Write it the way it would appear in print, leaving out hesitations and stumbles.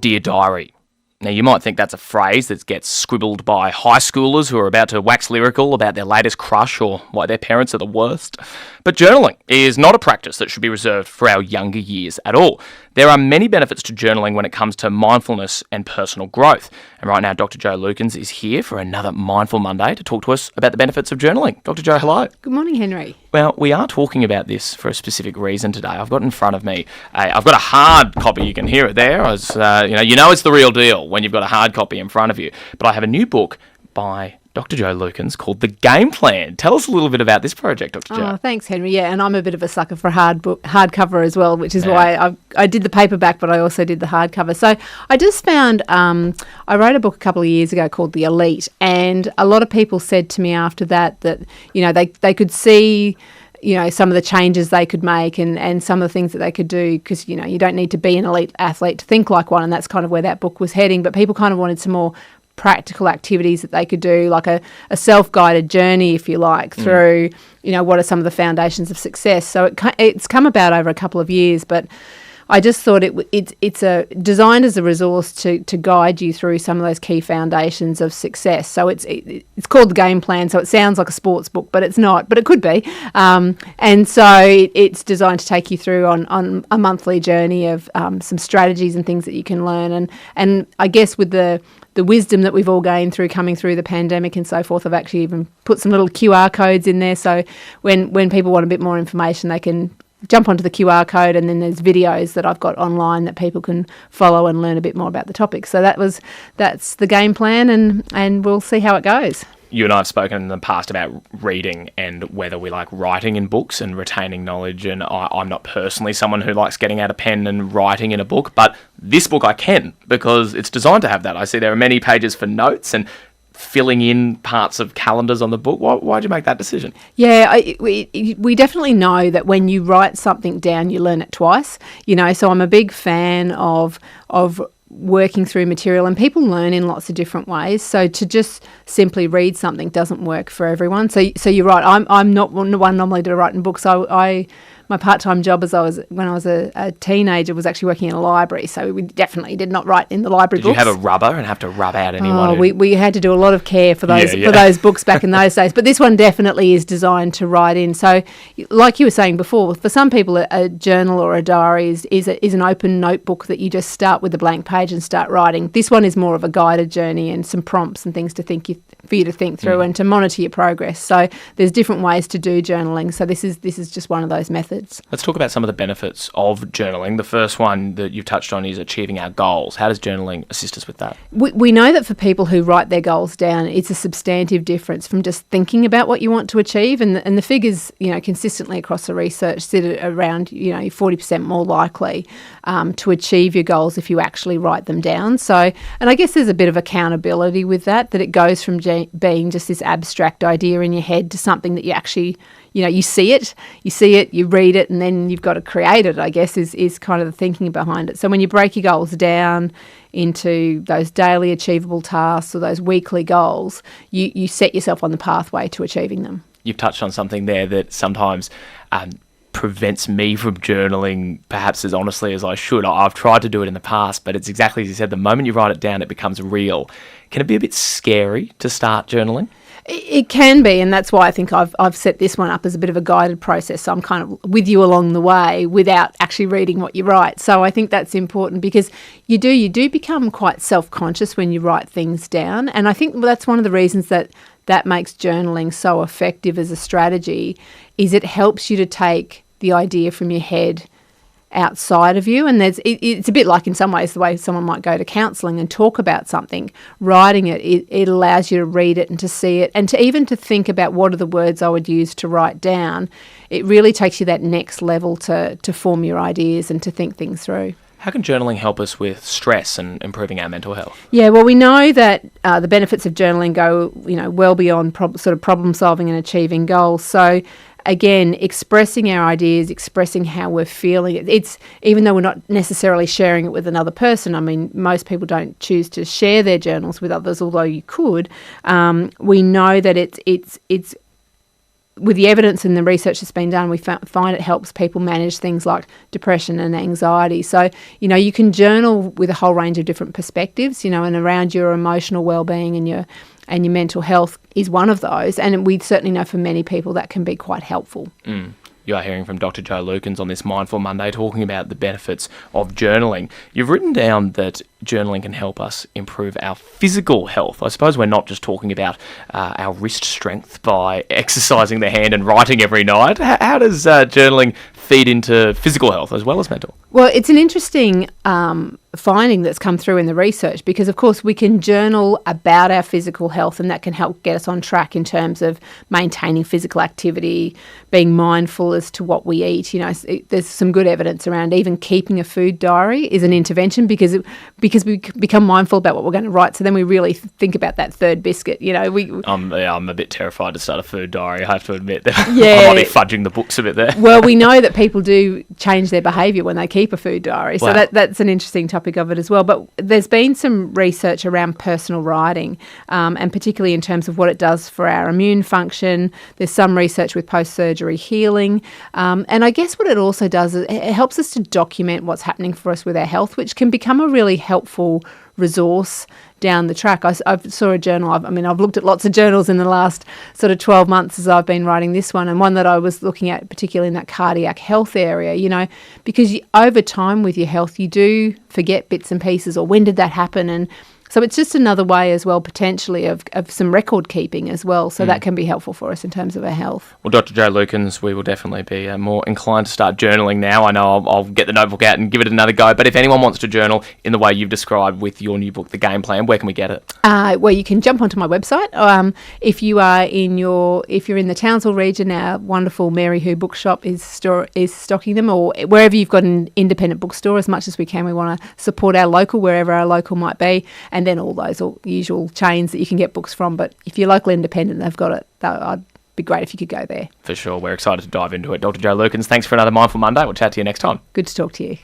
Dear Diary. Now, you might think that's a phrase that gets scribbled by high schoolers who are about to wax lyrical about their latest crush or why their parents are the worst. But journaling is not a practice that should be reserved for our younger years at all. There are many benefits to journaling when it comes to mindfulness and personal growth. And right now, Dr. Jo Lukens is here for another Mindful Monday to talk to us about the benefits of journaling. Dr. Jo, hello. Good morning, Henry. Well, we are talking about this for a specific reason today. I've got in front of me, I've got a hard copy. You can hear it there. You know it's the real deal when you've got a hard copy in front of you. But I have a new book by Dr. Jo Lukens called The Game Plan. Tell us a little bit about this project, Dr. Jo. Oh, thanks, Henry. Yeah, and I'm a bit of a sucker for hardcover as well, which is why I did the paperback, but I also did the hardcover. So I just found, I wrote a book a couple of years ago called The Elite, and a lot of people said to me after that, you know, they could see, you know, some of the changes they could make and some of the things that they could do, because, you know, you don't need to be an elite athlete to think like one, and that's kind of where that book was heading. But people kind of wanted some more practical activities that they could do, like a self-guided journey, if you like, through, you know, what are some of the foundations of success. So it's come about over a couple of years, but I just thought it's designed as a resource to guide you through some of those key foundations of success. So it's called The Game Plan, so it sounds like a sports book, but it's not, but it could be. And so it's designed to take you through on a monthly journey of some strategies and things that you can learn. And I guess with the wisdom that we've all gained through coming through the pandemic and so forth, I've actually even put some little QR codes in there. So when people want a bit more information, they can jump onto the QR code, and then there's videos that I've got online that people can follow and learn a bit more about the topic. So that's The Game Plan, and we'll see how it goes. You and I have spoken in the past about reading and whether we like writing in books and retaining knowledge, and I'm not personally someone who likes getting out a pen and writing in a book, but this book I can, because it's designed to have that. I see there are many pages for notes and filling in parts of calendars on the book. Why'd you make that decision? Yeah, we definitely know that when you write something down, you learn it twice. You know, so I'm a big fan of working through material, and people learn in lots of different ways. So to just simply read something doesn't work for everyone. So you're right. I'm not one normally to write in books. My part-time job when I was a teenager was actually working in a library, so we definitely did not write in the library books. Did you have a rubber and have to rub out anyone? We had to do a lot of care for those for those books back in those days. But this one definitely is designed to write in. So, like you were saying before, for some people, a journal or a diary is an open notebook that you just start with a blank page and start writing. This one is more of a guided journey and some prompts and things for you to think through and to monitor your progress. So there's different ways to do journaling. So this is just one of those methods. Let's talk about some of the benefits of journaling. The first one that you've touched on is achieving our goals. How does journaling assist us with that? We know that for people who write their goals down, it's a substantive difference from just thinking about what you want to achieve. And the figures, you know, consistently across the research sit at around, you know, 40% more likely to achieve your goals if you actually write them down. So, and I guess there's a bit of accountability with that it goes from being just this abstract idea in your head to something that you actually, you know, you see it, you read it, and then you've got to create it, I guess, is kind of the thinking behind it. So when you break your goals down into those daily achievable tasks or those weekly goals, you set yourself on the pathway to achieving them. You've touched on something there that sometimes prevents me from journaling perhaps as honestly as I should. I've tried to do it in the past, but it's exactly as you said, the moment you write it down, it becomes real. Can it be a bit scary to start journaling? It can be, and that's why I think I've set this one up as a bit of a guided process. So I'm kind of with you along the way without actually reading what you write. So I think that's important because you do become quite self-conscious when you write things down. And I think that's one of the reasons that makes journaling so effective as a strategy is it helps you to take the idea from your head outside of you. And it's a bit like in some ways the way someone might go to counselling and talk about something. Writing it allows you to read it and to see it and to even to think about what are the words I would use to write down. It really takes you that next level to form your ideas and to think things through. How can journaling help us with stress and improving our mental health? Yeah, well, we know that the benefits of journaling go, you know, well beyond problem solving and achieving goals. So again, expressing our ideas, expressing how we're feeling. It's even though we're not necessarily sharing it with another person. I mean, most people don't choose to share their journals with others, although you could. We know that it's with the evidence and the research that's been done, we find it helps people manage things like depression and anxiety. So, you can journal with a whole range of different perspectives, and around your emotional well-being and your mental health is one of those. And we certainly know for many people that can be quite helpful. You are hearing from Dr. Jo Lukens on this Mindful Monday, talking about the benefits of journaling. You've written down that journaling can help us improve our physical health. I suppose we're not just talking about our wrist strength by exercising the hand and writing every night. How does journaling feed into physical health as well as mental? Well, it's an interesting finding that's come through in the research, because of course we can journal about our physical health, and that can help get us on track in terms of maintaining physical activity, being mindful as to what we eat. There's some good evidence around even keeping a food diary is an intervention, because we become mindful about what we're going to write, so then we really think about that third biscuit. I'm a bit terrified to start a food diary, I have to admit. That Yeah. I might be fudging the books a bit there. Well, we know that people do change their behaviour when they keep a food diary. So Wow. that's an interesting topic of it as well. But there's been some research around personal writing, and particularly in terms of what it does for our immune function. There's some research with post-surgery healing. And I guess what it also does is it helps us to document what's happening for us with our health, which can become a really helpful resource down the track. I saw a journal. I've looked at lots of journals in the last sort of 12 months as I've been writing this one, and one that I was looking at particularly in that cardiac health area, because over time with your health, you do forget bits and pieces, or when did that happen? And so it's just another way as well, potentially, of some record keeping as well. So that can be helpful for us in terms of our health. Well, Dr. Jo Lukens, we will definitely be more inclined to start journaling now. I know I'll get the notebook out and give it another go. But if anyone wants to journal in the way you've described with your new book, The Game Plan, where can we get it? Well, you can jump onto my website. If you're in the Townsville region, our wonderful Mary Who Bookshop is stocking them, or wherever you've got an independent bookstore. As much as we can, we want to support our local, wherever our local might be. And then all those usual chains that you can get books from. But if you're local independent, they've got it. I'd be great if you could go there. For sure. We're excited to dive into it. Dr. Jo Lukens, thanks for another Mindful Monday. We'll chat to you next time. Good to talk to you.